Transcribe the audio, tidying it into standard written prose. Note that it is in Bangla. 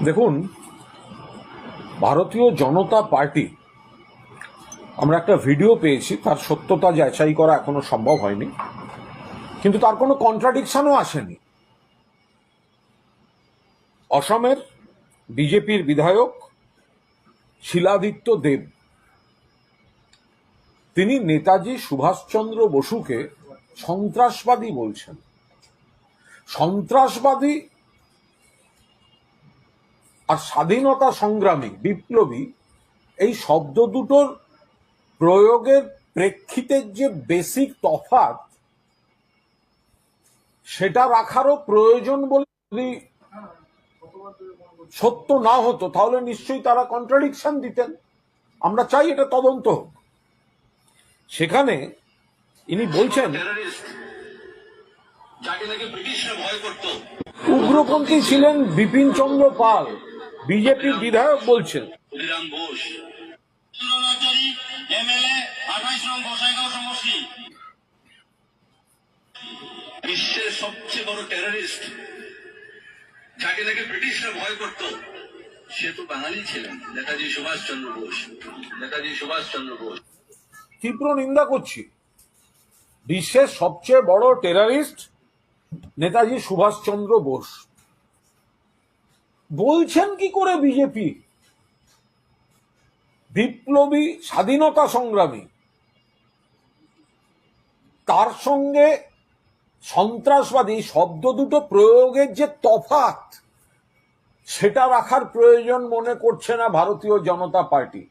দেখুন, ভারতীয় জনতা পার্টি, আমরা একটা ভিডিও পেয়েছি, তার সত্যতা যাচাই করা এখনো সম্ভব হয়নি, কিন্তু তার কোনো কন্ট্রাডিকশনও আসেনি। অসমের বিজেপির বিধায়ক শিলাদিত্য দেব, তিনি নেতাজি সুভাষচন্দ্র বসুকে সন্ত্রাসবাদী বলছেন। সন্ত্রাসবাদী আর স্বাধীনতা সংগ্রামী, বিপ্লবী, এই শব্দ দুটোর প্রয়োগের প্রেক্ষিতের যে বেসিক তফাৎ, সেটা রাখারও প্রয়োজন বলে যদি সত্য না হতো, তাহলে নিশ্চয়ই তারা কন্ট্রাডিকশন দিতেন। আমরা চাই এটা তদন্ত হোক। সেখানে ইনি বলছেন উগ্রপন্থী ছিলেন বিপিন চন্দ্র পাল, বিজেপির বিধায়ক বলছেন। বিশ্বের সবচেয়ে বড় টেররিস্ট যাকে নাকি ব্রিটিশরা ভয় করত, সে তো বাঙালি ছিলেন, নেতাজি সুভাষচন্দ্র বোস। নেতাজি সুভাষচন্দ্র বোস তীব্র নিন্দা করছি। বিশ্বের সবচেয়ে বড় টেররিস্ট নেতাজি সুভাষচন্দ্র বোস বলছেন কি করে বিজেপি? বিপ্লবী, স্বাধীনতা সংগ্রামী, তার সঙ্গে সন্ত্রাসবাদী শব্দ দুটো প্রয়োগের যে তফাৎ, সেটা রাখার প্রয়োজন মনে করছে না ভারতীয় জনতা পার্টি।